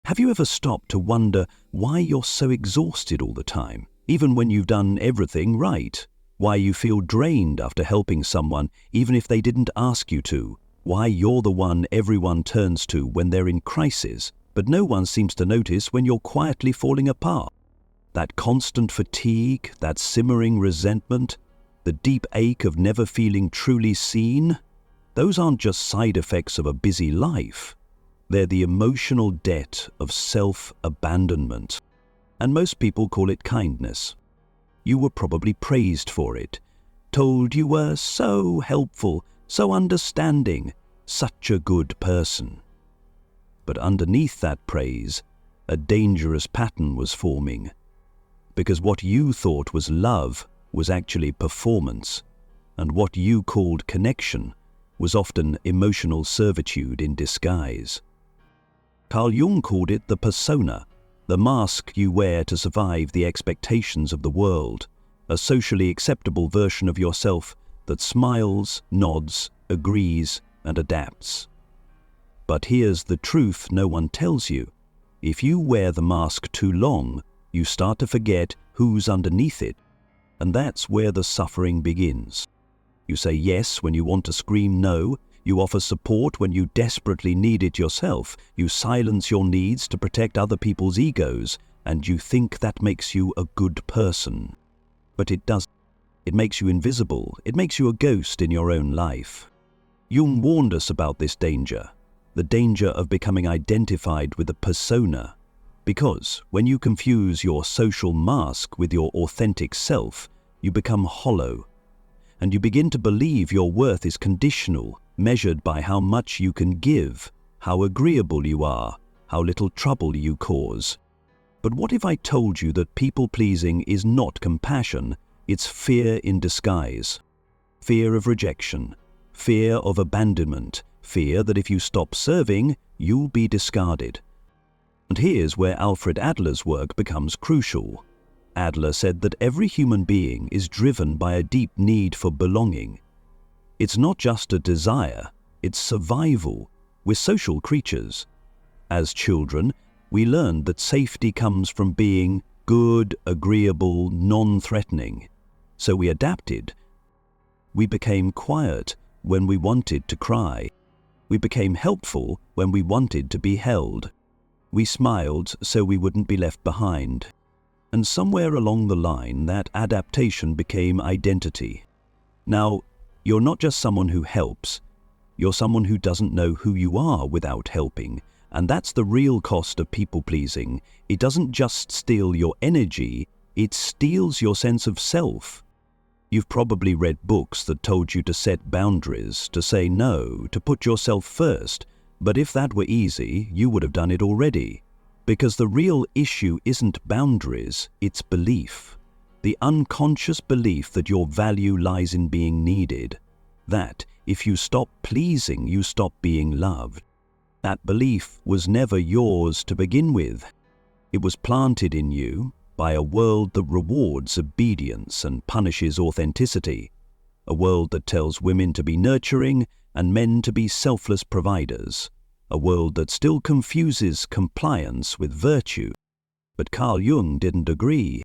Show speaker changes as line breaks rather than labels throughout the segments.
Have you ever stopped to wonder why you're so exhausted all the time, even when you've done everything right? Why you feel drained after helping someone, even if they didn't ask you to? Why you're the one everyone turns to when they're in crisis, but no one seems to notice when you're quietly falling apart? That constant fatigue, that simmering resentment, the deep ache of never feeling truly seen, those aren't just side effects of a busy life. They're the emotional debt of self-abandonment. And most people call it kindness. You were probably praised for it, told you were so helpful, so understanding, such a good person. But underneath that praise, a dangerous pattern was forming. Because what you thought was love was actually performance, and what you called connection was often emotional servitude in disguise. Carl Jung called it the persona, the mask you wear to survive the expectations of the world, a socially acceptable version of yourself that smiles, nods, agrees, and adapts. But here's the truth no one tells you. If you wear the mask too long, you start to forget who's underneath it, and that's where the suffering begins. You say yes when you want to scream no. You offer support when you desperately need it yourself. You silence your needs to protect other people's egos, and you think that makes you a good person. But it doesn't. It makes you invisible. It makes you a ghost in your own life. Jung warned us about this danger, the danger of becoming identified with a persona. Because when you confuse your social mask with your authentic self, you become hollow, and you begin to believe your worth is conditional, measured by how much you can give, how agreeable you are, how little trouble you cause. But what if I told you that people-pleasing is not compassion, it's fear in disguise? Fear of rejection, fear of abandonment, fear that if you stop serving, you'll be discarded. And here's where Alfred Adler's work becomes crucial. Adler said that every human being is driven by a deep need for belonging. It's not just a desire, it's survival. We're social creatures. As children, we learned that safety comes from being good, agreeable, non-threatening. So we adapted. We became quiet when we wanted to cry. We became helpful when we wanted to be held. We smiled so we wouldn't be left behind. And somewhere along the line, that adaptation became identity. Now, you're not just someone who helps. You're someone who doesn't know who you are without helping. And that's the real cost of people-pleasing. It doesn't just steal your energy, it steals your sense of self. You've probably read books that told you to set boundaries, to say no, to put yourself first. But if that were easy, you would have done it already. Because the real issue isn't boundaries, it's belief. The unconscious belief that your value lies in being needed. That if you stop pleasing, you stop being loved. That belief was never yours to begin with. It was planted in you by a world that rewards obedience and punishes authenticity. A world that tells women to be nurturing and men to be selfless providers. A world that still confuses compliance with virtue. But Carl Jung didn't agree.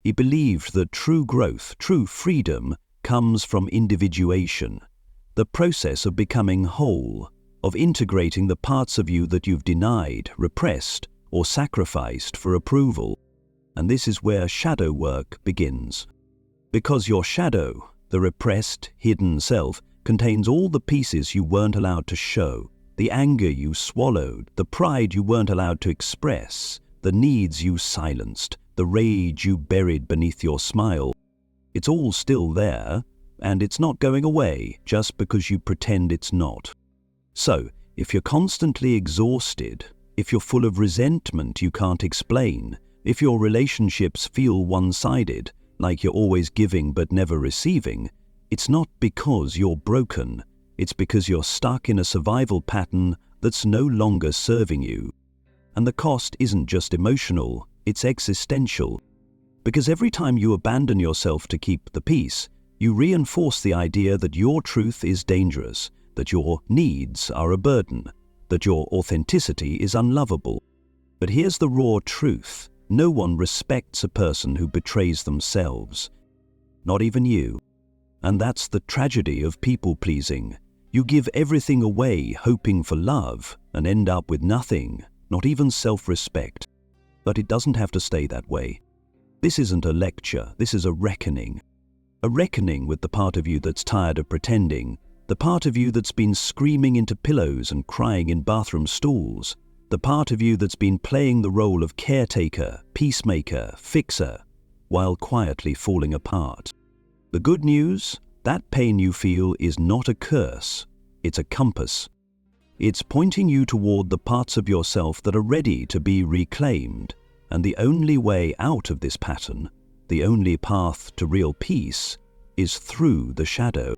He believed that true growth, true freedom, comes from individuation, the process of becoming whole, of integrating the parts of you that you've denied, repressed, or sacrificed for approval. And this is where shadow work begins. Because your shadow, the repressed, hidden self, contains all the pieces you weren't allowed to show. The anger you swallowed, the pride you weren't allowed to express, the needs you silenced, the rage you buried beneath your smile. It's all still there, and it's not going away just because you pretend it's not. So, if you're constantly exhausted, if you're full of resentment you can't explain, if your relationships feel one-sided, like you're always giving but never receiving, it's not because you're broken. It's because you're stuck in a survival pattern that's no longer serving you. And the cost isn't just emotional, it's existential. Because every time you abandon yourself to keep the peace, you reinforce the idea that your truth is dangerous, that your needs are a burden, that your authenticity is unlovable. But here's the raw truth. No one respects a person who betrays themselves. Not even you. And that's the tragedy of people-pleasing. You give everything away hoping for love and end up with nothing, not even self-respect. But it doesn't have to stay that way. This isn't a lecture, this is a reckoning. A reckoning with the part of you that's tired of pretending, the part of you that's been screaming into pillows and crying in bathroom stalls, the part of you that's been playing the role of caretaker, peacemaker, fixer, while quietly falling apart. The good news, that pain you feel is not a curse, it's a compass. It's pointing you toward the parts of yourself that are ready to be reclaimed, and the only way out of this pattern, the only path to real peace, is through the shadow.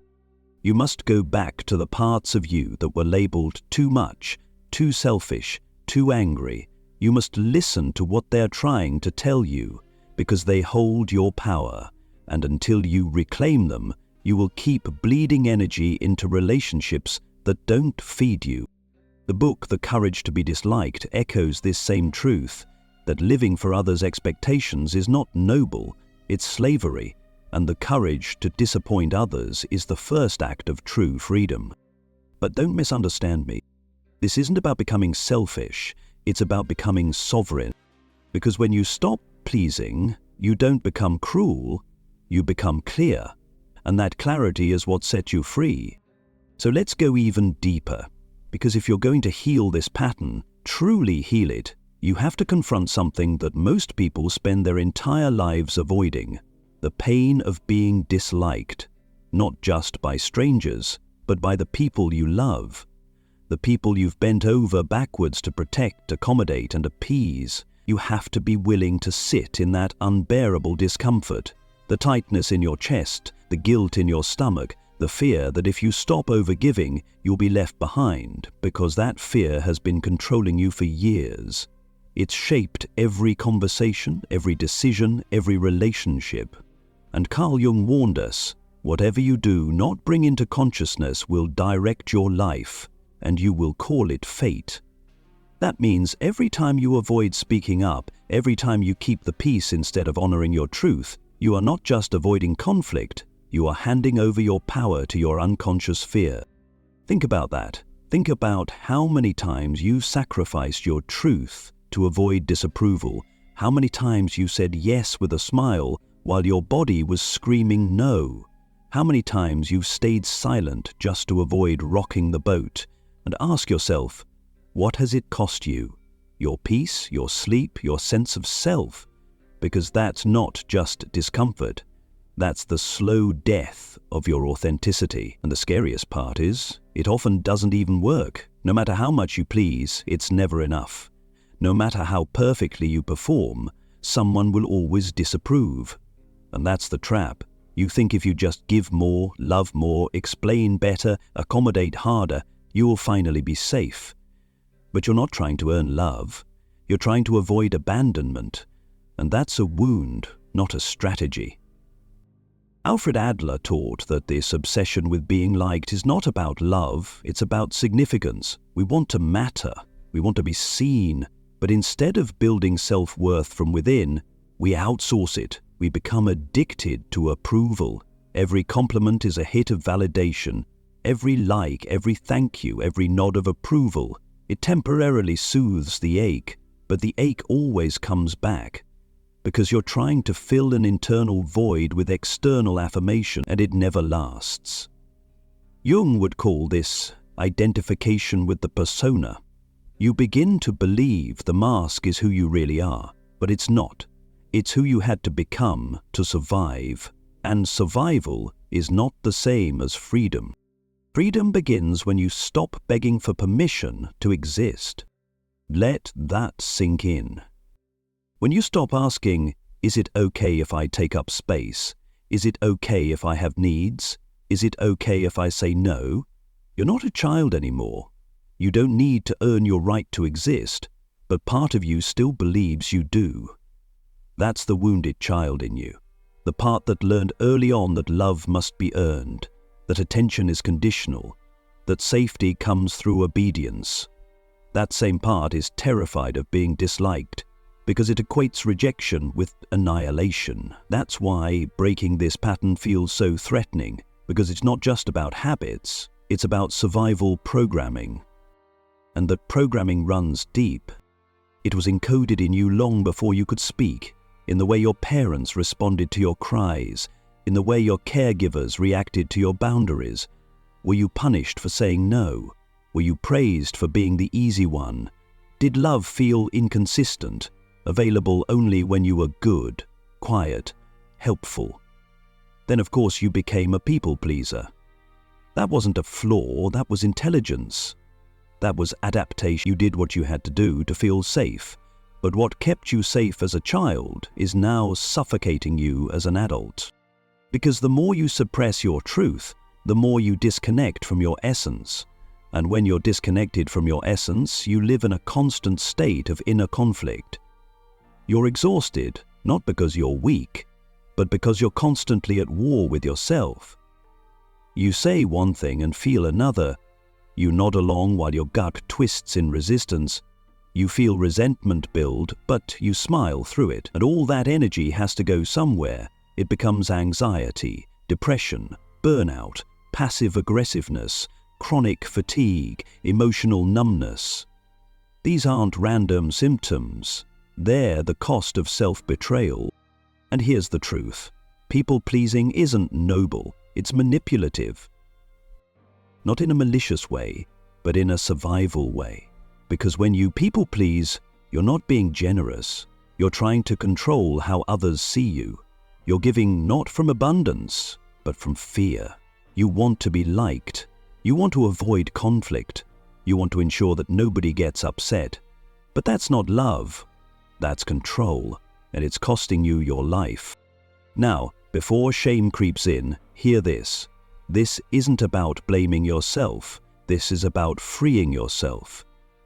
You must go back to the parts of you that were labeled too much, too selfish, too angry. You must listen to what they're trying to tell you, because they hold your power, and until you reclaim them, you will keep bleeding energy into relationships that don't feed you. The book The Courage to be Disliked echoes this same truth, that living for others' expectations is not noble, it's slavery, and the courage to disappoint others is the first act of true freedom. But don't misunderstand me. This isn't about becoming selfish, it's about becoming sovereign. Because when you stop pleasing, you don't become cruel, you become clear. And that clarity is what sets you free. So let's go even deeper. Because if you're going to heal this pattern, truly heal it, you have to confront something that most people spend their entire lives avoiding. The pain of being disliked. Not just by strangers, but by the people you love. The people you've bent over backwards to protect, accommodate, and appease. You have to be willing to sit in that unbearable discomfort. The tightness in your chest, the guilt in your stomach, the fear that if you stop overgiving, you'll be left behind, because that fear has been controlling you for years. It's shaped every conversation, every decision, every relationship. And Carl Jung warned us, whatever you do not bring into consciousness will direct your life, and you will call it fate. That means every time you avoid speaking up, every time you keep the peace instead of honoring your truth, you are not just avoiding conflict, you are handing over your power to your unconscious fear. Think about that. Think about how many times you've sacrificed your truth to avoid disapproval, how many times you said yes with a smile while your body was screaming no, how many times you've stayed silent just to avoid rocking the boat, and ask yourself, what has it cost you? Your peace, your sleep, your sense of self? Because that's not just discomfort. That's the slow death of your authenticity. And the scariest part is, it often doesn't even work. No matter how much you please, it's never enough. No matter how perfectly you perform, someone will always disapprove. And that's the trap. You think if you just give more, love more, explain better, accommodate harder, you will finally be safe. But you're not trying to earn love. You're trying to avoid abandonment. And that's a wound, not a strategy. Alfred Adler taught that this obsession with being liked is not about love, it's about significance. We want to matter, we want to be seen, but instead of building self-worth from within, we outsource it. We become addicted to approval. Every compliment is a hit of validation. Every like, every thank you, every nod of approval. It temporarily soothes the ache, but the ache always comes back. Because you're trying to fill an internal void with external affirmation, and it never lasts. Jung would call this identification with the persona. You begin to believe the mask is who you really are, but it's not. It's who you had to become to survive, and survival is not the same as freedom. Freedom begins when you stop begging for permission to exist. Let that sink in. When you stop asking, is it okay if I take up space? Is it okay if I have needs? Is it okay if I say no? You're not a child anymore. You don't need to earn your right to exist, but part of you still believes you do. That's the wounded child in you, the part that learned early on that love must be earned, that attention is conditional, that safety comes through obedience. That same part is terrified of being disliked because it equates rejection with annihilation. That's why breaking this pattern feels so threatening, because it's not just about habits, it's about survival programming. And that programming runs deep. It was encoded in you long before you could speak, in the way your parents responded to your cries, in the way your caregivers reacted to your boundaries. Were you punished for saying no? Were you praised for being the easy one? Did love feel inconsistent, available only when you were good, quiet, helpful? Then of course you became a people pleaser. That wasn't a flaw, that was intelligence. That was adaptation. You did what you had to do to feel safe, but what kept you safe as a child is now suffocating you as an adult. Because the more you suppress your truth, the more you disconnect from your essence. And when you're disconnected from your essence, you live in a constant state of inner conflict. You're exhausted, not because you're weak, but because you're constantly at war with yourself. You say one thing and feel another. You nod along while your gut twists in resistance. You feel resentment build, but you smile through it. And all that energy has to go somewhere. It becomes anxiety, depression, burnout, passive aggressiveness, chronic fatigue, emotional numbness. These aren't random symptoms. They're the cost of self-betrayal. And here's the truth. People-pleasing isn't noble, it's manipulative. Not in a malicious way, but in a survival way. Because when you people-please, you're not being generous. You're trying to control how others see you. You're giving not from abundance, but from fear. You want to be liked. You want to avoid conflict. You want to ensure that nobody gets upset. But that's not love. That's control, and it's costing you your life. Now, before shame creeps in, hear this. This isn't about blaming yourself. This is about freeing yourself.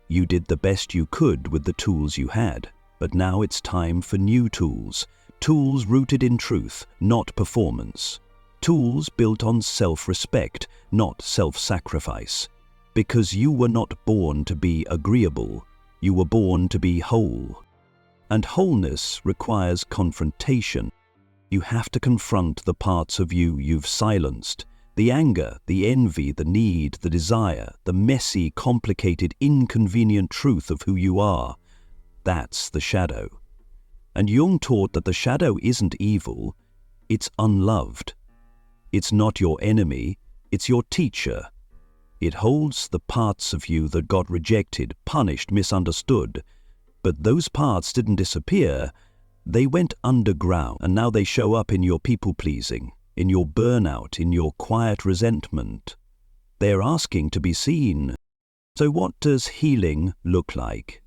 You did the best you could with the tools you had, but now it's time for new tools. Tools rooted in truth, not performance. Tools built on self-respect, not self-sacrifice. Because you were not born to be agreeable. You were born to be whole. And wholeness requires confrontation. You have to confront the parts of you you've silenced. The anger, the envy, the need, the desire, the messy, complicated, inconvenient truth of who you are. That's the shadow. And Jung taught that the shadow isn't evil, it's unloved. It's not your enemy, it's your teacher. It holds the parts of you that got rejected, punished, misunderstood. But those parts didn't disappear, they went underground, and now they show up in your people-pleasing, in your burnout, in your quiet resentment. They're asking to be seen. So what does healing look like?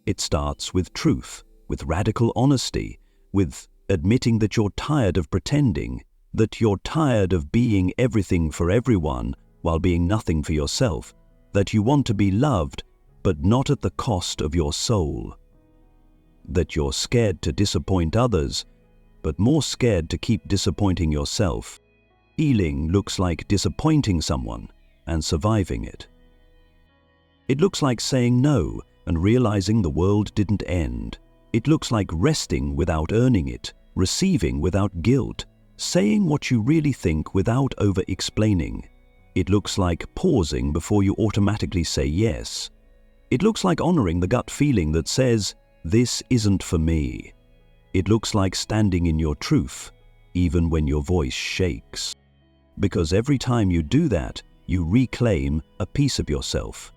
It starts with truth, with radical honesty, with admitting that you're tired of pretending, that you're tired of being everything for everyone while being nothing for yourself, that you want to be loved, but not at the cost of your soul, that you're scared to disappoint others, but more scared to keep disappointing yourself. Healing looks like disappointing someone and surviving it. It looks like saying no and realizing the world didn't end. It looks like resting without earning it, receiving without guilt, saying what you really think without over-explaining. It looks like pausing before you automatically say yes. It looks like honoring the gut feeling that says, "This isn't for me." It looks like standing in your truth, even when your voice shakes. Because every time you do that, you reclaim a piece of yourself.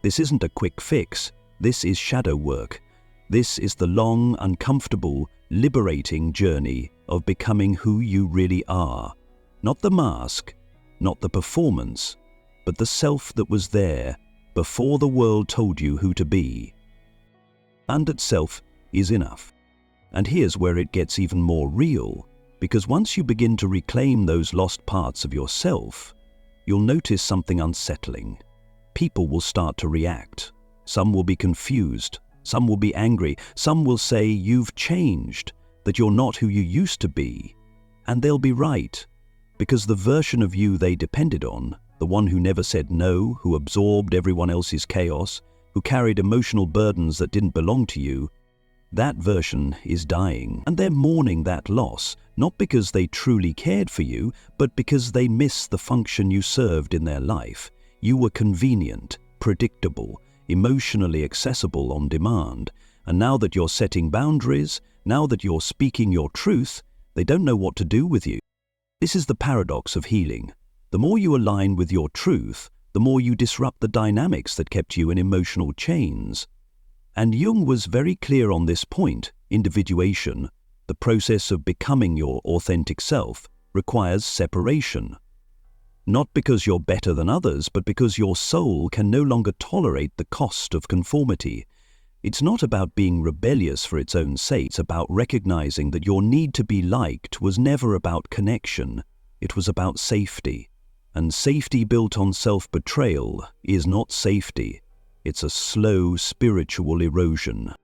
This isn't a quick fix. This is shadow work. This is the long, uncomfortable, liberating journey of becoming who you really are. Not the mask, not the performance, but the self that was there before the world told you who to be. And itself is enough. And here's where it gets even more real, because once you begin to reclaim those lost parts of yourself, you'll notice something unsettling. People will start to react. Some will be confused. Some will be angry. Some will say you've changed, that you're not who you used to be. And they'll be right, because the version of you they depended on, the one who never said no, who absorbed everyone else's chaos, who carried emotional burdens that didn't belong to you, that version is dying. And they're mourning that loss, not because they truly cared for you, but because they miss the function you served in their life. You were convenient, predictable, emotionally accessible on demand. And now that you're setting boundaries, now that you're speaking your truth, they don't know what to do with you. This is the paradox of healing. The more you align with your truth, the more you disrupt the dynamics that kept you in emotional chains. And Jung was very clear on this point. Individuation, the process of becoming your authentic self, requires separation. Not because you're better than others, but because your soul can no longer tolerate the cost of conformity. It's not about being rebellious for its own sake. It's about recognizing that your need to be liked was never about connection. It was about safety. And safety built on self-betrayal is not safety. It's a slow spiritual erosion.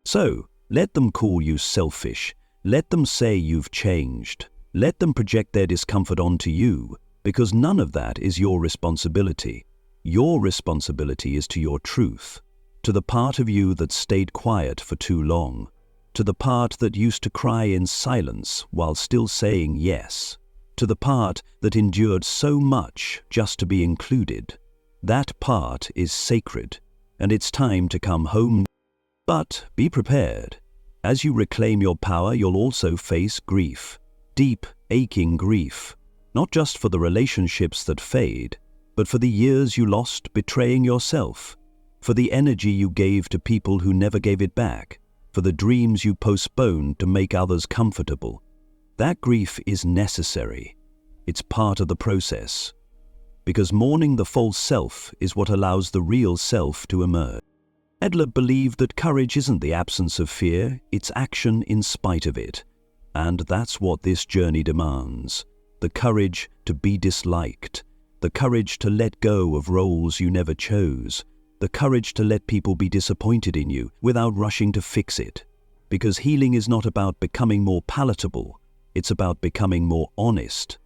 So, let them call you selfish. Let them say you've changed. Let them project their discomfort onto you, because none of that is your responsibility. Your responsibility is to your truth, to the part of you that stayed quiet for too long, to the part that used to cry in silence while still saying yes, to the part that endured so much just to be included. That part is sacred, and it's time to come home. But be prepared. As you reclaim your power, you'll also face grief. Deep, aching grief. Not just for the relationships that fade, but for the years you lost betraying yourself. For the energy you gave to people who never gave it back. For the dreams you postponed to make others comfortable. That grief is necessary. It's part of the process. Because mourning the false self is what allows the real self to emerge. Adler believed that courage isn't the absence of fear, it's action in spite of it. And that's what this journey demands. The courage to be disliked. The courage to let go of roles you never chose. The courage to let people be disappointed in you without rushing to fix it. Because healing is not about becoming more palatable, it's about becoming more honest.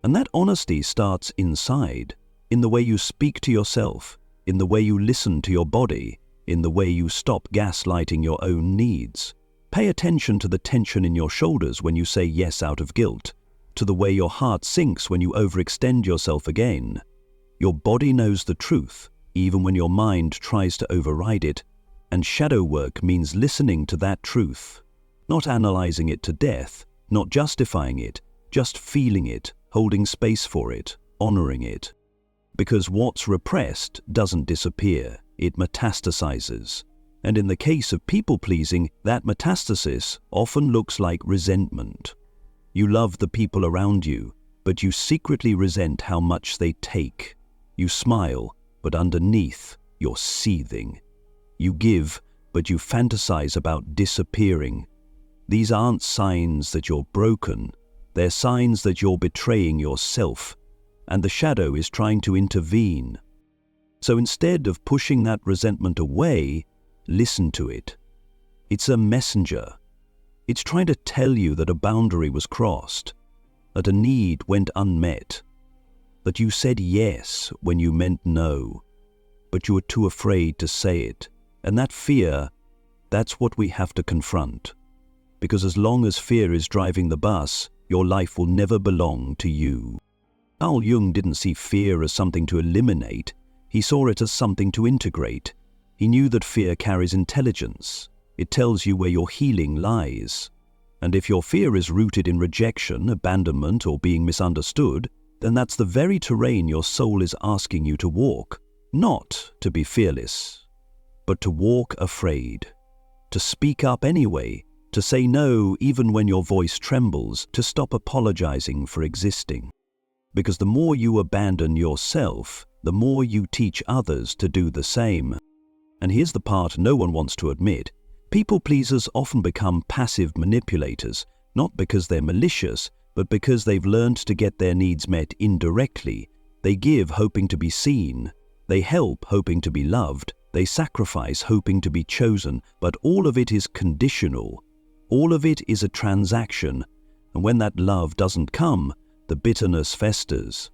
And that honesty starts inside, in the way you speak to yourself, in the way you listen to your body, in the way you stop gaslighting your own needs. Pay attention to the tension in your shoulders when you say yes out of guilt, to the way your heart sinks when you overextend yourself again. Your body knows the truth, even when your mind tries to override it, and shadow work means listening to that truth, not analyzing it to death, not justifying it, just feeling it, holding space for it, honoring it. Because what's repressed doesn't disappear, it metastasizes. And in the case of people-pleasing, that metastasis often looks like resentment. You love the people around you, but you secretly resent how much they take. You smile, but underneath, you're seething. You give, but you fantasize about disappearing. These aren't signs that you're broken. They're signs that you're betraying yourself, and the shadow is trying to intervene. So instead of pushing that resentment away, listen to it. It's a messenger. It's trying to tell you that a boundary was crossed, that a need went unmet, that you said yes when you meant no, but you were too afraid to say it. And that fear, that's what we have to confront. Because as long as fear is driving the bus, your life will never belong to you. Carl Jung didn't see fear as something to eliminate. He saw it as something to integrate. He knew that fear carries intelligence. It tells you where your healing lies. And if your fear is rooted in rejection, abandonment, or being misunderstood, then that's the very terrain your soul is asking you to walk. Not to be fearless, but to walk afraid. To speak up anyway. To say no even when your voice trembles, to stop apologizing for existing. Because the more you abandon yourself, the more you teach others to do the same. And here's the part no one wants to admit. People pleasers often become passive manipulators, not because they're malicious, but because they've learned to get their needs met indirectly. They give hoping to be seen. They help hoping to be loved. They sacrifice hoping to be chosen, but all of it is conditional. All of it is a transaction, and when that love doesn't come, the bitterness festers.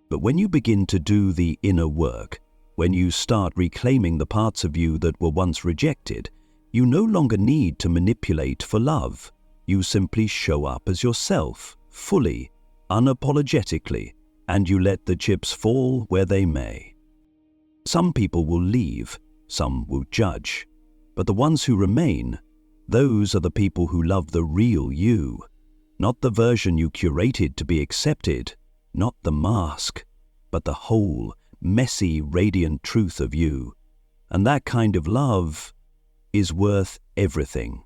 But when you begin to do the inner work, When you start reclaiming the parts of you that were once rejected, you no longer need to manipulate for love. You simply show up as yourself, fully, unapologetically, and you let the chips fall where they may. Some people will leave, some will judge, but the ones who remain, those are the people who love the real you, not the version you curated to be accepted, not the mask, but the whole, messy, radiant truth of you. And that kind of love is worth everything.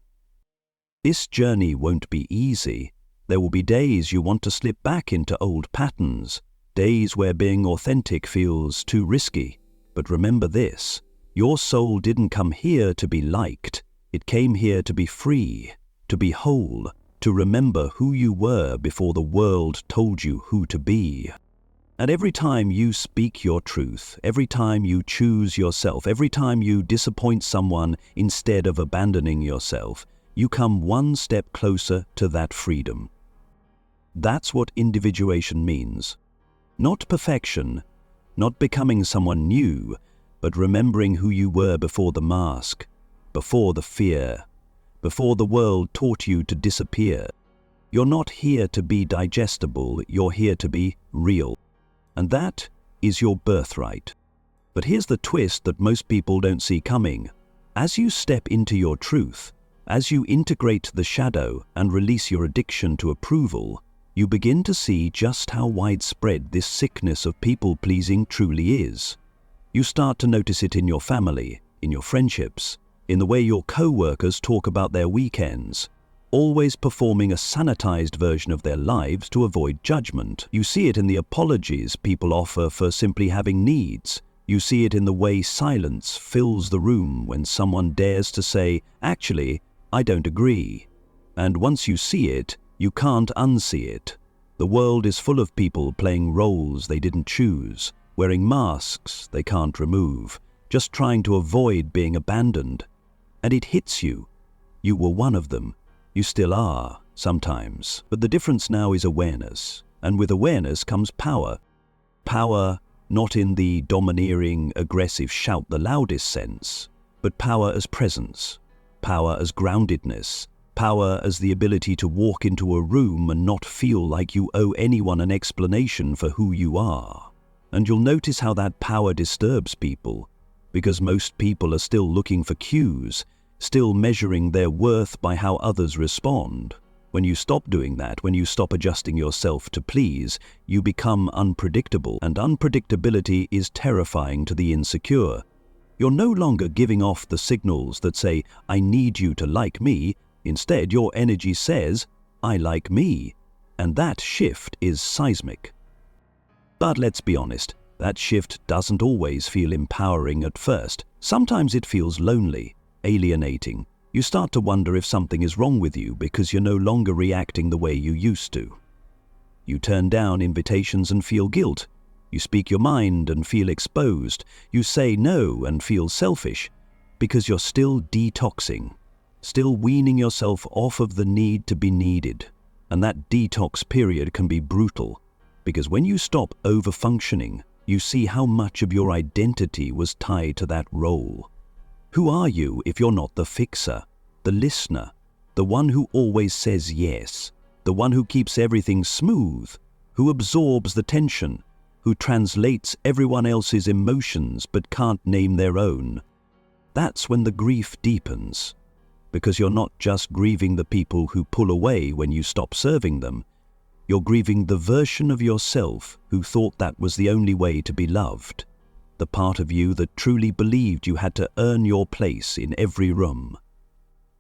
This journey won't be easy. There will be days you want to slip back into old patterns, days where being authentic feels too risky. But remember this, your soul didn't come here to be liked. It came here to be free, to be whole, to remember who you were before the world told you who to be. And every time you speak your truth, every time you choose yourself, every time you disappoint someone instead of abandoning yourself, you come one step closer to that freedom. That's what individuation means. Not perfection, not becoming someone new, but remembering who you were before the mask, before the fear, before the world taught you to disappear. You're not here to be digestible, you're here to be real. And that is your birthright. But here's the twist that most people don't see coming. As you step into your truth, as you integrate the shadow and release your addiction to approval, you begin to see just how widespread this sickness of people-pleasing truly is. You start to notice it in your family, in your friendships, in the way your co-workers talk about their weekends, always performing a sanitized version of their lives to avoid judgment. You see it in the apologies people offer for simply having needs. You see it in the way silence fills the room when someone dares to say, "Actually, I don't agree." And once you see it, you can't unsee it. The world is full of people playing roles they didn't choose, wearing masks they can't remove, just trying to avoid being abandoned. And it hits you. You were one of them. You still are, sometimes. But the difference now is awareness. And with awareness comes power. Power not in the domineering, aggressive shout the loudest sense, but power as presence, power as groundedness, power as the ability to walk into a room and not feel like you owe anyone an explanation for who you are. And you'll notice how that power disturbs people, because most people are still looking for cues, still measuring their worth by how others respond. When you stop doing that, when you stop adjusting yourself to please, you become unpredictable, and unpredictability is terrifying to the insecure. You're no longer giving off the signals that say, "I need you to like me." Instead, your energy says, "I like me." And that shift is seismic. But let's be honest, that shift doesn't always feel empowering at first. Sometimes it feels lonely, alienating. You start to wonder if something is wrong with you because you're no longer reacting the way you used to. You turn down invitations and feel guilt. You speak your mind and feel exposed. You say no and feel selfish because you're still detoxing, still weaning yourself off of the need to be needed. And that detox period can be brutal because when you stop over-functioning, you see how much of your identity was tied to that role. Who are you if you're not the fixer, the listener, the one who always says yes, the one who keeps everything smooth, who absorbs the tension, who translates everyone else's emotions but can't name their own? That's when the grief deepens, because you're not just grieving the people who pull away when you stop serving them. You're grieving the version of yourself who thought that was the only way to be loved. The part of you that truly believed you had to earn your place in every room.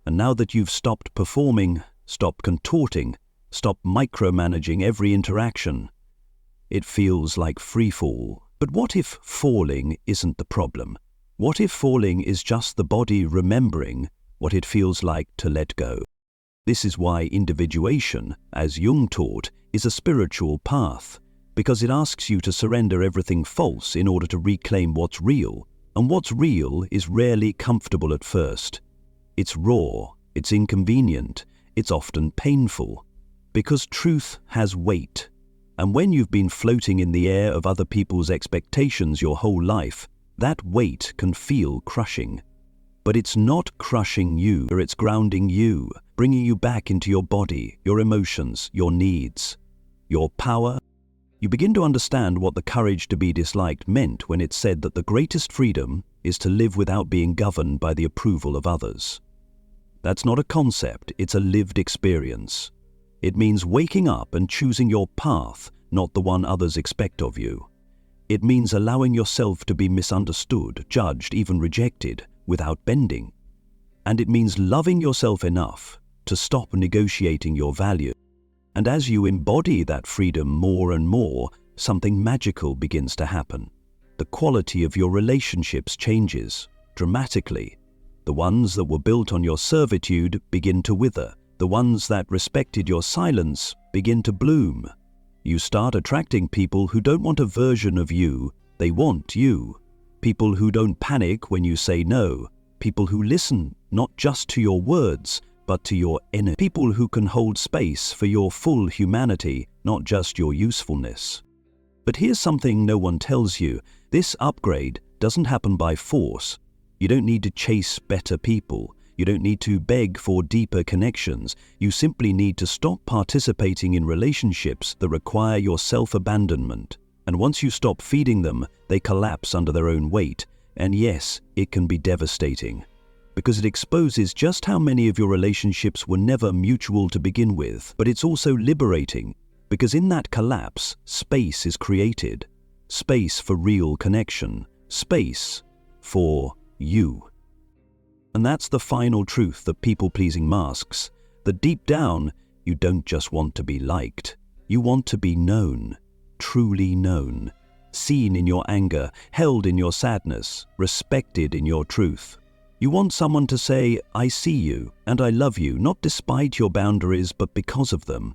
And now that you've stopped performing, stopped contorting, stopped micromanaging every interaction, it feels like free fall. But what if falling isn't the problem? What if falling is just the body remembering what it feels like to let go? This is why individuation, as Jung taught, is a spiritual path, because it asks you to surrender everything false in order to reclaim what's real. And what's real is rarely comfortable at first. It's raw, it's inconvenient, it's often painful, because truth has weight. And when you've been floating in the air of other people's expectations your whole life, That weight can feel crushing. But it's not crushing you, or it's grounding you, bringing you back into your body, your emotions, your needs, your power. You begin to understand what the courage to be disliked meant when it said that the greatest freedom is to live without being governed by the approval of others. That's not a concept, it's a lived experience. It means waking up and choosing your path, not the one others expect of you. It means allowing yourself to be misunderstood, judged, even rejected, without bending. And it means loving yourself enough to stop negotiating your value. And as you embody that freedom more and more, something magical begins to happen. The quality of your relationships changes dramatically. The ones that were built on your servitude begin to wither. The ones that respected your silence begin to bloom. You start attracting people who don't want a version of you, they want you. People who don't panic when you say no. People who listen, not just to your words, but to your energy. People who can hold space for your full humanity, not just your usefulness. But here's something no one tells you. This upgrade doesn't happen by force. You don't need to chase better people. You don't need to beg for deeper connections. You simply need to stop participating in relationships that require your self-abandonment. And once you stop feeding them, they collapse under their own weight. And yes, it can be devastating, because it exposes just how many of your relationships were never mutual to begin with. But it's also liberating, because in that collapse, space is created. Space for real connection. Space for you. And that's the final truth that people-pleasing masks, that deep down, you don't just want to be liked. You want to be known, truly known, seen in your anger, held in your sadness, respected in your truth. You want someone to say, I see you and I love you, not despite your boundaries, but because of them.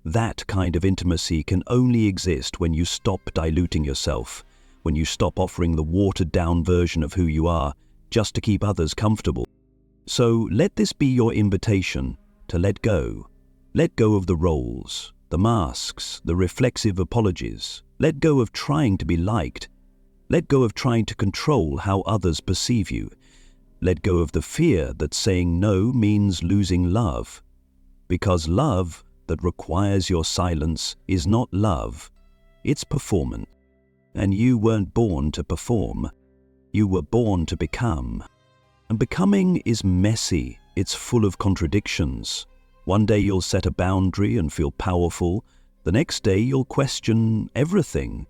That kind of intimacy can only exist when you stop diluting yourself, when you stop offering the watered-down version of who you are, just to keep others comfortable. So let this be your invitation to let go. Let go of the roles, the masks, the reflexive apologies. Let go of trying to be liked. Let go of trying to control how others perceive you. Let go of the fear that saying no means losing love. Because love that requires your silence is not love, it's performance. And you weren't born to perform. You were born to become. And becoming is messy. It's full of contradictions. One day you'll set a boundary and feel powerful. The next day you'll question everything.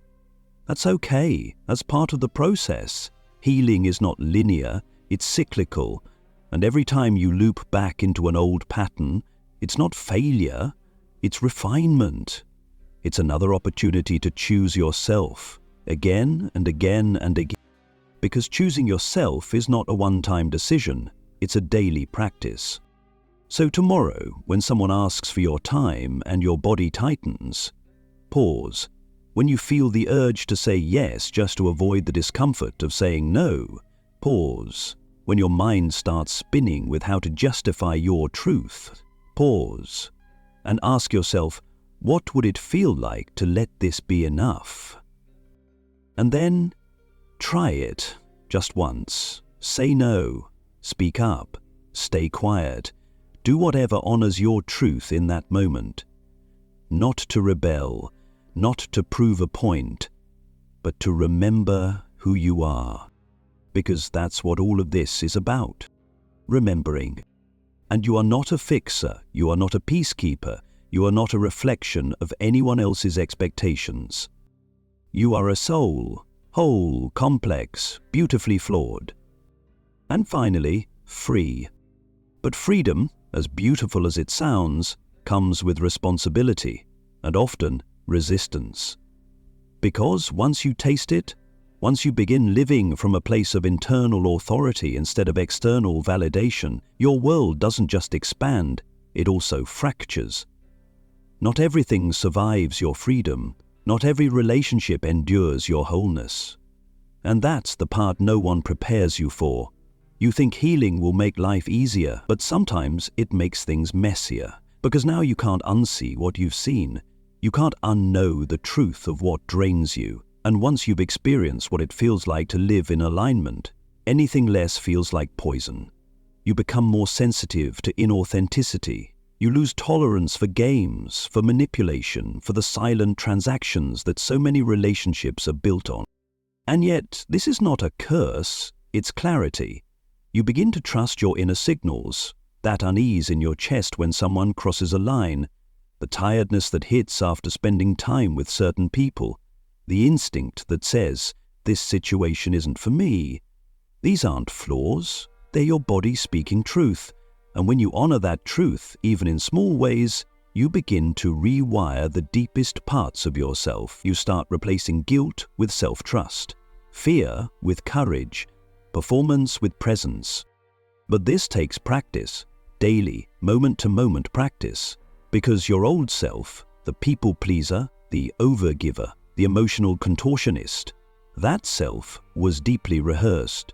That's okay. That's part of the process. Healing is not linear. It's cyclical. And every time you loop back into an old pattern, it's not failure. It's refinement. It's another opportunity to choose yourself again and again and again. Because choosing yourself is not a one-time decision, it's a daily practice. So tomorrow, when someone asks for your time and your body tightens, pause. When you feel the urge to say yes just to avoid the discomfort of saying no, pause. When your mind starts spinning with how to justify your truth, pause. And ask yourself, what would it feel like to let this be enough? And then, try it, just once. Say no, speak up, stay quiet. Do whatever honors your truth in that moment. Not to rebel, not to prove a point, but to remember who you are. Because that's what all of this is about. Remembering. And you are not a fixer, you are not a peacekeeper, you are not a reflection of anyone else's expectations. You are a soul. Whole, complex, beautifully flawed. And finally, free. But freedom, as beautiful as it sounds, comes with responsibility, and often resistance. Because once you taste it, once you begin living from a place of internal authority instead of external validation, your world doesn't just expand, it also fractures. Not everything survives your freedom. Not every relationship endures your wholeness. And that's the part no one prepares you for. You think healing will make life easier, but sometimes it makes things messier. Because now you can't unsee what you've seen. You can't unknow the truth of what drains you. And once you've experienced what it feels like to live in alignment, anything less feels like poison. You become more sensitive to inauthenticity. You lose tolerance for games, for manipulation, for the silent transactions that so many relationships are built on. And yet, this is not a curse, it's clarity. You begin to trust your inner signals, that unease in your chest when someone crosses a line, the tiredness that hits after spending time with certain people, the instinct that says, this situation isn't for me. These aren't flaws, they're your body speaking truth. And when you honor that truth, even in small ways, you begin to rewire the deepest parts of yourself. You start replacing guilt with self-trust, fear with courage, performance with presence. But this takes practice, daily, moment-to-moment practice, because your old self, the people pleaser, the overgiver, the emotional contortionist, that self was deeply rehearsed.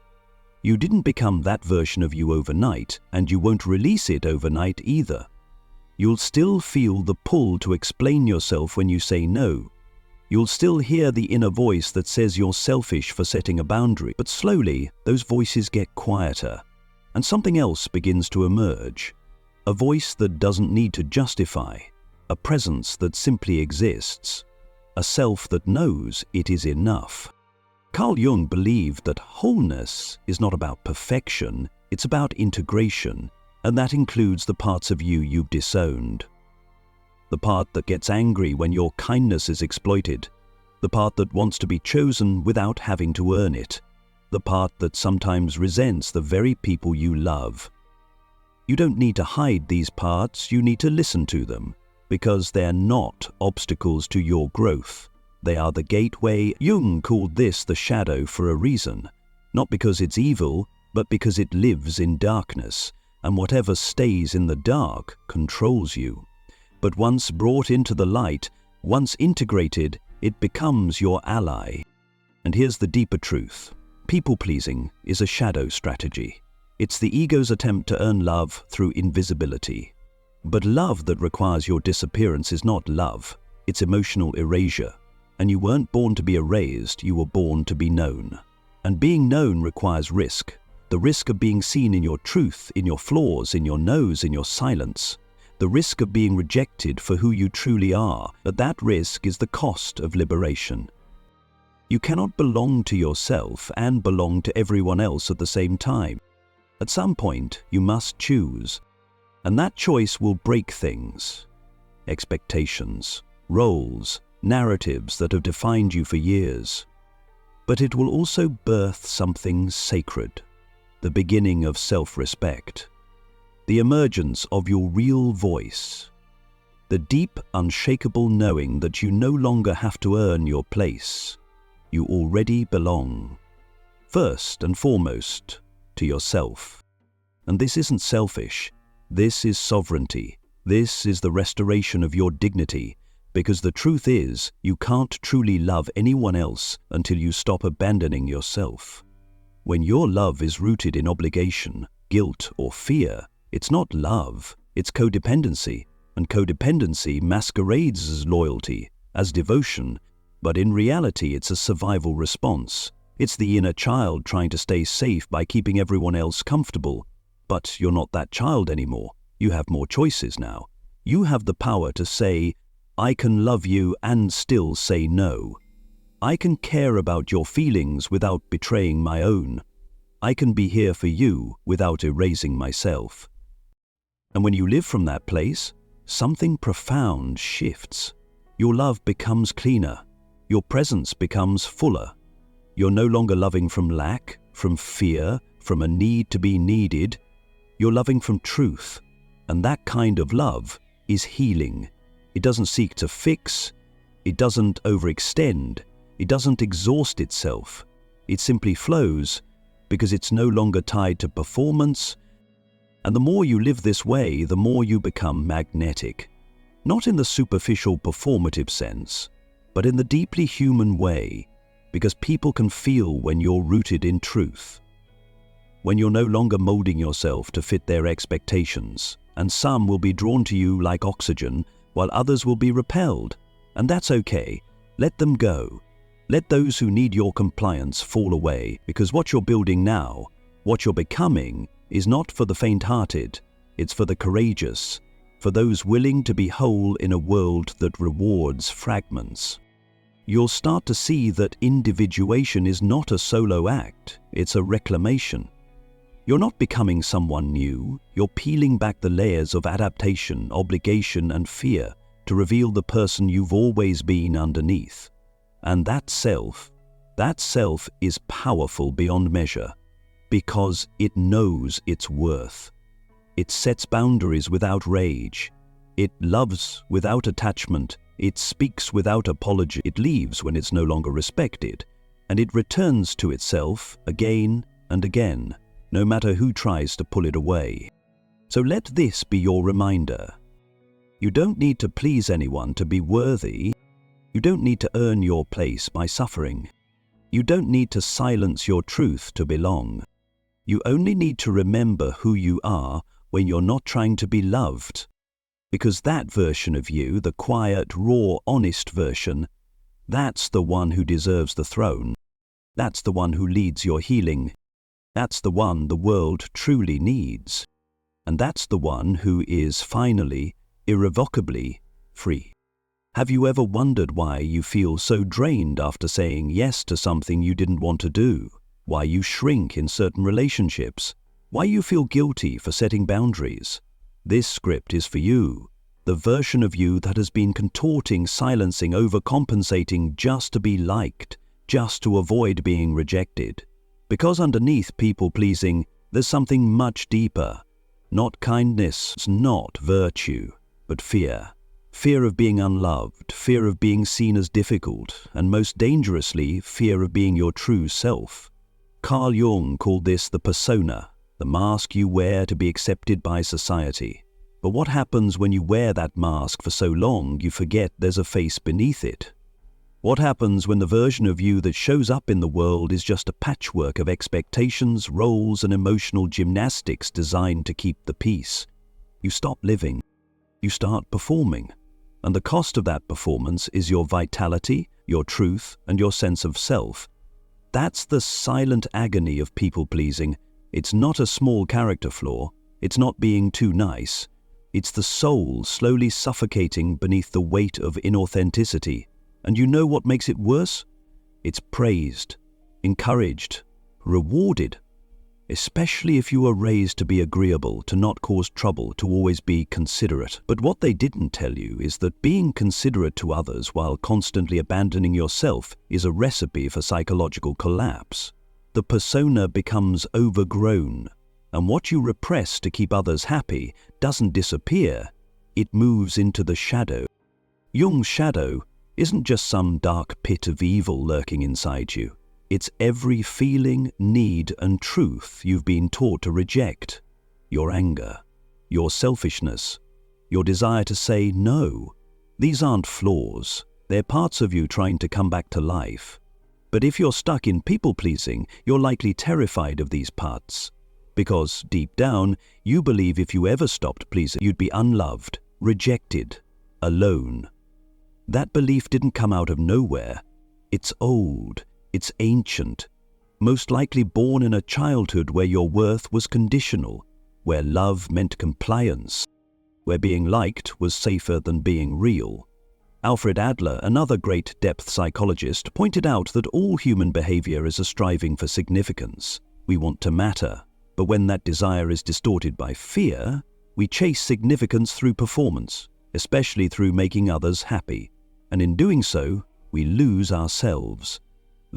You didn't become that version of you overnight, and you won't release it overnight either. You'll still feel the pull to explain yourself when you say no. You'll still hear the inner voice that says you're selfish for setting a boundary, but slowly those voices get quieter, and something else begins to emerge. A voice that doesn't need to justify, a presence that simply exists, a self that knows it is enough. Carl Jung believed that wholeness is not about perfection, it's about integration, and that includes the parts of you you've disowned. The part that gets angry when your kindness is exploited, the part that wants to be chosen without having to earn it, the part that sometimes resents the very people you love. You don't need to hide these parts, you need to listen to them, because they're not obstacles to your growth. They are the gateway. Jung called this the shadow for a reason, not because it's evil, but because it lives in darkness, and whatever stays in the dark controls you. But once brought into the light, once integrated, it becomes your ally. And here's the deeper truth. People-pleasing is a shadow strategy. It's the ego's attempt to earn love through invisibility. But love that requires your disappearance is not love, it's emotional erasure. And you weren't born to be erased, you were born to be known. And being known requires risk. The risk of being seen in your truth, in your flaws, in your no's, in your silence. The risk of being rejected for who you truly are, but that risk is the cost of liberation. You cannot belong to yourself and belong to everyone else at the same time. At some point, you must choose. And that choice will break things. Expectations, roles, narratives that have defined you for years. But it will also birth something sacred, the beginning of self-respect, the emergence of your real voice, the deep, unshakable knowing that you no longer have to earn your place. You already belong, first and foremost, to yourself. And this isn't selfish, this is sovereignty, this is the restoration of your dignity. Because the truth is, you can't truly love anyone else until you stop abandoning yourself. When your love is rooted in obligation, guilt, or fear, it's not love, it's codependency. And codependency masquerades as loyalty, as devotion, but in reality it's a survival response. It's the inner child trying to stay safe by keeping everyone else comfortable. But you're not that child anymore. You have more choices now. You have the power to say, I can love you and still say no. I can care about your feelings without betraying my own. I can be here for you without erasing myself. And when you live from that place, something profound shifts. Your love becomes cleaner. Your presence becomes fuller. You're no longer loving from lack, from fear, from a need to be needed. You're loving from truth. And that kind of love is healing. It doesn't seek to fix, it doesn't overextend, it doesn't exhaust itself. It simply flows because it's no longer tied to performance. And the more you live this way, the more you become magnetic. Not in the superficial performative sense, but in the deeply human way, because people can feel when you're rooted in truth. When you're no longer molding yourself to fit their expectations, and some will be drawn to you like oxygen, while others will be repelled. And that's okay. Let them go. Let those who need your compliance fall away, because what you're building now, what you're becoming, is not for the faint-hearted. It's for the courageous, for those willing to be whole in a world that rewards fragments. You'll start to see that individuation is not a solo act, it's a reclamation. You're not becoming someone new, you're peeling back the layers of adaptation, obligation, and fear to reveal the person you've always been underneath. And that self is powerful beyond measure, because it knows its worth. It sets boundaries without rage. It loves without attachment. It speaks without apology. It leaves when it's no longer respected. And it returns to itself again and again, no matter who tries to pull it away. So let this be your reminder. You don't need to please anyone to be worthy. You don't need to earn your place by suffering. You don't need to silence your truth to belong. You only need to remember who you are when you're not trying to be loved. Because that version of you, the quiet, raw, honest version, that's the one who deserves the throne. That's the one who leads your healing. That's the one the world truly needs. And that's the one who is finally, irrevocably free. Have you ever wondered why you feel so drained after saying yes to something you didn't want to do? Why you shrink in certain relationships? Why you feel guilty for setting boundaries? This script is for you, the version of you that has been contorting, silencing, overcompensating just to be liked, just to avoid being rejected. Because underneath people-pleasing, there's something much deeper. Not kindness, not virtue, but fear. Fear of being unloved, fear of being seen as difficult, and most dangerously, fear of being your true self. Carl Jung called this the persona, the mask you wear to be accepted by society. But what happens when you wear that mask for so long you forget there's a face beneath it? What happens when the version of you that shows up in the world is just a patchwork of expectations, roles, and emotional gymnastics designed to keep the peace? You stop living. You start performing. And the cost of that performance is your vitality, your truth, and your sense of self. That's the silent agony of people-pleasing. It's not a small character flaw. It's not being too nice. It's the soul slowly suffocating beneath the weight of inauthenticity. And you know what makes it worse? It's praised, encouraged, rewarded. Especially if you were raised to be agreeable, to not cause trouble, to always be considerate. But what they didn't tell you is that being considerate to others while constantly abandoning yourself is a recipe for psychological collapse. The persona becomes overgrown, and what you repress to keep others happy doesn't disappear, it moves into the shadow. Jung's shadow isn't just some dark pit of evil lurking inside you. It's every feeling, need, and truth you've been taught to reject. Your anger, your selfishness, your desire to say no. These aren't flaws. They're parts of you trying to come back to life. But if you're stuck in people-pleasing, you're likely terrified of these parts. Because, deep down, you believe if you ever stopped pleasing, you'd be unloved, rejected, alone. That belief didn't come out of nowhere. It's old. It's ancient, most likely born in a childhood where your worth was conditional, where love meant compliance, where being liked was safer than being real. Alfred Adler, another great depth psychologist, pointed out that all human behavior is a striving for significance. We want to matter, but when that desire is distorted by fear, we chase significance through performance, especially through making others happy, and in doing so, we lose ourselves.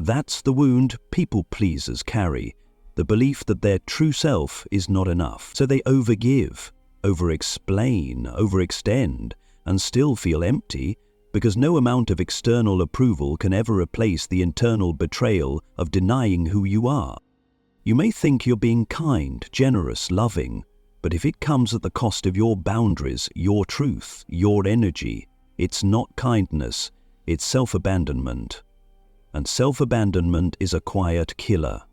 That's the wound people-pleasers carry, the belief that their true self is not enough. So they overgive, over-explain, overextend, and still feel empty because no amount of external approval can ever replace the internal betrayal of denying who you are. You may think you're being kind, generous, loving, but if it comes at the cost of your boundaries, your truth, your energy, it's not kindness, it's self-abandonment. And self-abandonment is a quiet killer.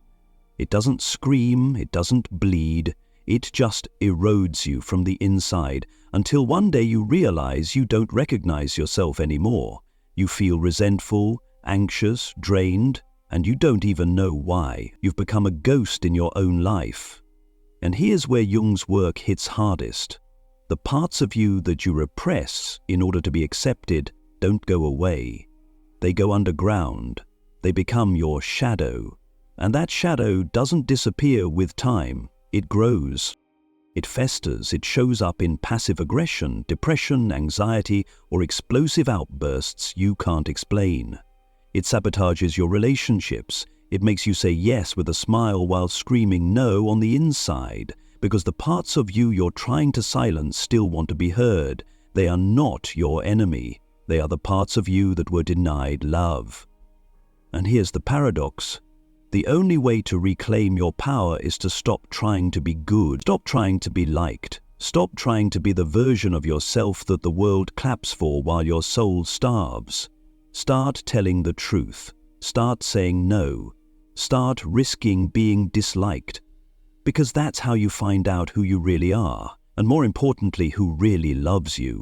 It doesn't scream, it doesn't bleed, it just erodes you from the inside until one day you realize you don't recognize yourself anymore. You feel resentful, anxious, drained, and you don't even know why. You've become a ghost in your own life. And here's where Jung's work hits hardest. The parts of you that you repress in order to be accepted don't go away. They go underground. They become your shadow. And that shadow doesn't disappear with time. It grows. It festers. It shows up in passive aggression, depression, anxiety, or explosive outbursts you can't explain. It sabotages your relationships. It makes you say yes with a smile while screaming no on the inside, because the parts of you you're trying to silence still want to be heard. They are not your enemy. They are the parts of you that were denied love. And here's the paradox. The only way to reclaim your power is to stop trying to be good. Stop trying to be liked. Stop trying to be the version of yourself that the world claps for while your soul starves. Start telling the truth. Start saying no. Start risking being disliked. Because that's how you find out who you really are, and more importantly, who really loves you.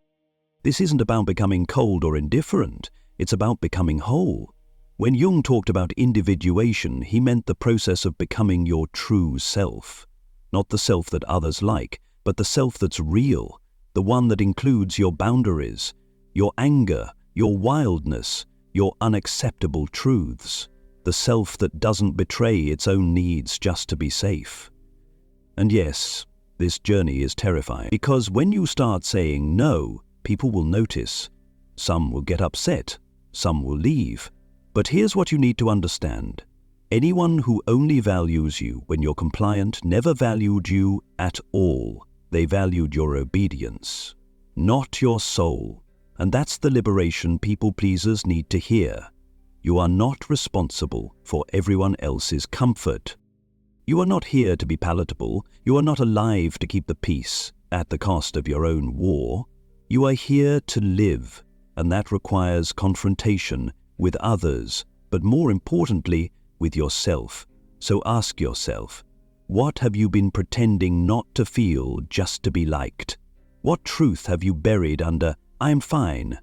This isn't about becoming cold or indifferent. It's about becoming whole. When Jung talked about individuation, he meant the process of becoming your true self. Not the self that others like, but the self that's real, the one that includes your boundaries, your anger, your wildness, your unacceptable truths, the self that doesn't betray its own needs just to be safe. And yes, this journey is terrifying, because when you start saying no, people will notice. Some will get upset, some will leave. But here's what you need to understand. Anyone who only values you when you're compliant never valued you at all. They valued your obedience, not your soul. And that's the liberation people pleasers need to hear. You are not responsible for everyone else's comfort. You are not here to be palatable. You are not alive to keep the peace at the cost of your own war. You are here to live, and that requires confrontation with others, but more importantly, with yourself. So ask yourself, what have you been pretending not to feel just to be liked? What truth have you buried under, "I'm fine"?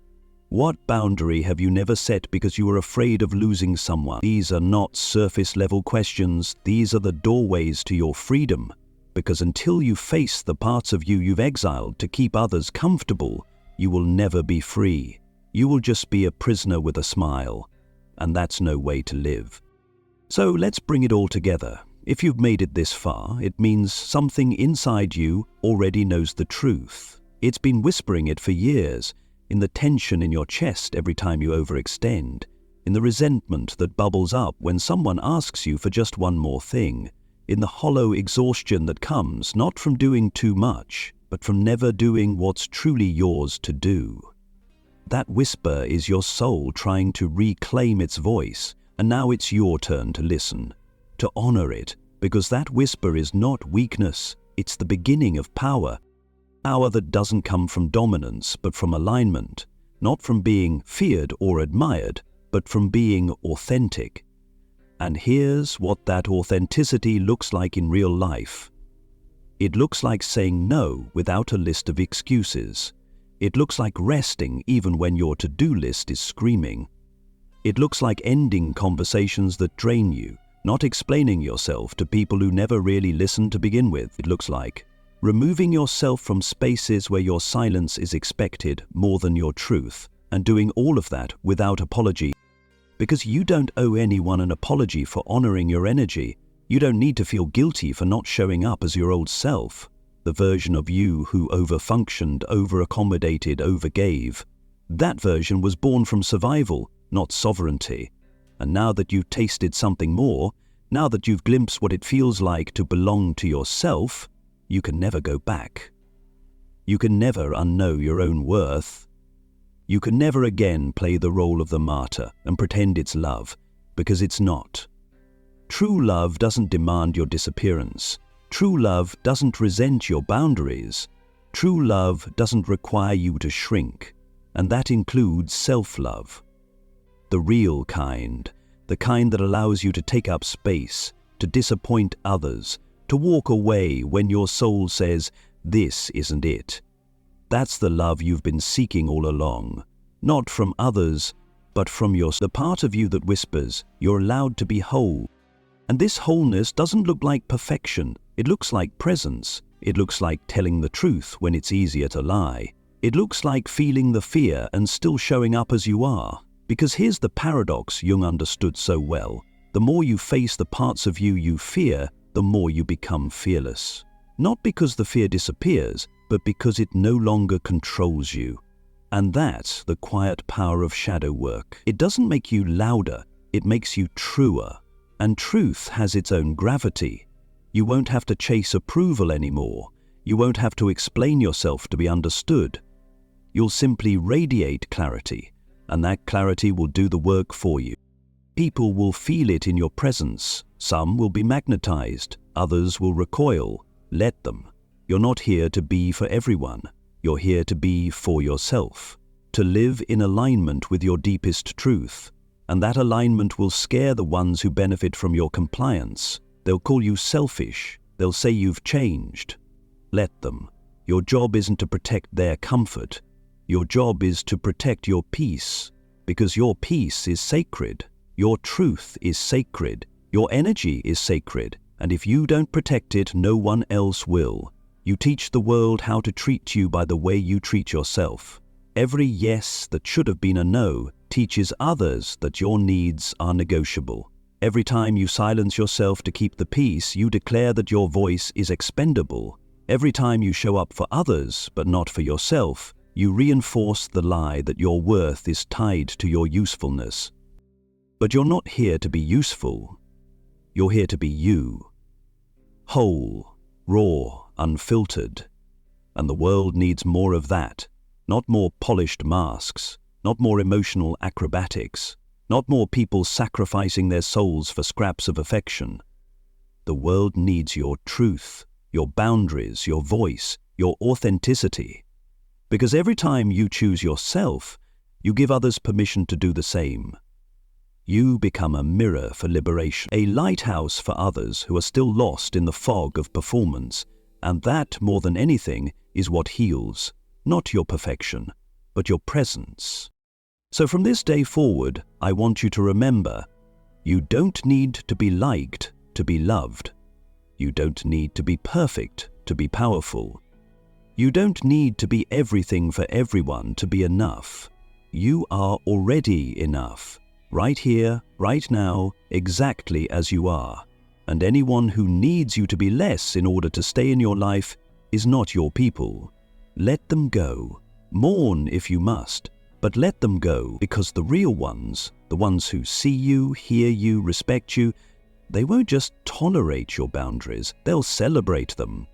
What boundary have you never set because you were afraid of losing someone? These are not surface-level questions. These are the doorways to your freedom. Because until you face the parts of you you've exiled to keep others comfortable, you will never be free. You will just be a prisoner with a smile. And that's no way to live. So let's bring it all together. If you've made it this far, it means something inside you already knows the truth. It's been whispering it for years, in the tension in your chest every time you overextend, in the resentment that bubbles up when someone asks you for just one more thing, in the hollow exhaustion that comes not from doing too much, but from never doing what's truly yours to do. That whisper is your soul trying to reclaim its voice, and now it's your turn to listen, to honor it, because that whisper is not weakness, it's the beginning of power. Power that doesn't come from dominance, but from alignment, not from being feared or admired, but from being authentic. And here's what that authenticity looks like in real life. It looks like saying no without a list of excuses. It looks like resting even when your to-do list is screaming. It looks like ending conversations that drain you, not explaining yourself to people who never really listened to begin with. It looks like removing yourself from spaces where your silence is expected more than your truth, and doing all of that without apology. Because you don't owe anyone an apology for honoring your energy. You don't need to feel guilty for not showing up as your old self. The version of you who overfunctioned, overaccommodated, overgave. That version was born from survival, not sovereignty. And now that you've tasted something more, now that you've glimpsed what it feels like to belong to yourself, you can never go back. You can never unknow your own worth. You can never again play the role of the martyr and pretend it's love, because it's not. True love doesn't demand your disappearance. True love doesn't resent your boundaries. True love doesn't require you to shrink, and that includes self-love. The real kind, the kind that allows you to take up space, to disappoint others, to walk away when your soul says, "This isn't it." That's the love you've been seeking all along, not from others, but from the part of you that whispers, you're allowed to be whole. And this wholeness doesn't look like perfection. It looks like presence. It looks like telling the truth when it's easier to lie. It looks like feeling the fear and still showing up as you are. Because here's the paradox Jung understood so well. The more you face the parts of you you fear, the more you become fearless. Not because the fear disappears, but because it no longer controls you. And that's the quiet power of shadow work. It doesn't make you louder, it makes you truer. And truth has its own gravity. You won't have to chase approval anymore. You won't have to explain yourself to be understood. You'll simply radiate clarity, and that clarity will do the work for you. People will feel it in your presence. Some will be magnetized, others will recoil. Let them. You're not here to be for everyone. You're here to be for yourself, to live in alignment with your deepest truth. And that alignment will scare the ones who benefit from your compliance. They'll call you selfish. They'll say you've changed. Let them. Your job isn't to protect their comfort. Your job is to protect your peace, because your peace is sacred. Your truth is sacred. Your energy is sacred. And if you don't protect it, no one else will. You teach the world how to treat you by the way you treat yourself. Every yes that should have been a no teaches others that your needs are negotiable. Every time you silence yourself to keep the peace, you declare that your voice is expendable. Every time you show up for others, but not for yourself, you reinforce the lie that your worth is tied to your usefulness. But you're not here to be useful. You're here to be you. Whole, raw, unfiltered. And the world needs more of that. Not more polished masks. Not more emotional acrobatics. Not more people sacrificing their souls for scraps of affection. The world needs your truth, your boundaries, your voice, your authenticity. Because every time you choose yourself, you give others permission to do the same. You become a mirror for liberation, a lighthouse for others who are still lost in the fog of performance. And that, more than anything, is what heals, not your perfection, but your presence. So from this day forward, I want you to remember, you don't need to be liked to be loved. You don't need to be perfect to be powerful. You don't need to be everything for everyone to be enough. You are already enough, right here, right now, exactly as you are. And anyone who needs you to be less in order to stay in your life is not your people. Let them go. Mourn if you must, but let them go, because the real ones, the ones who see you, hear you, respect you, they won't just tolerate your boundaries, they'll celebrate them.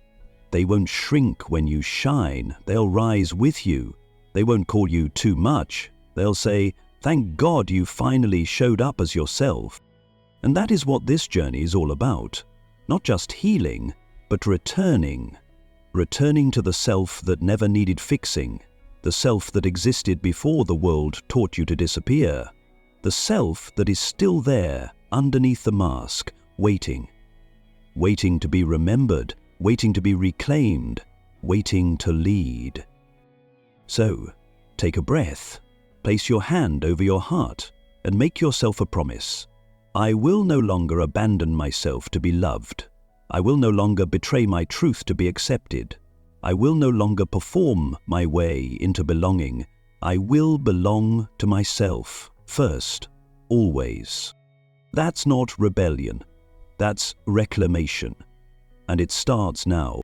They won't shrink when you shine, they'll rise with you. They won't call you too much, they'll say, "Thank God you finally showed up as yourself." And that is what this journey is all about. Not just healing, but returning. Returning to the self that never needed fixing. The self that existed before the world taught you to disappear. The self that is still there, underneath the mask, waiting. Waiting to be remembered, waiting to be reclaimed, waiting to lead. So, take a breath, place your hand over your heart, and make yourself a promise. I will no longer abandon myself to be loved. I will no longer betray my truth to be accepted. I will no longer perform my way into belonging. I will belong to myself, first, always. That's not rebellion. That's reclamation. And it starts now.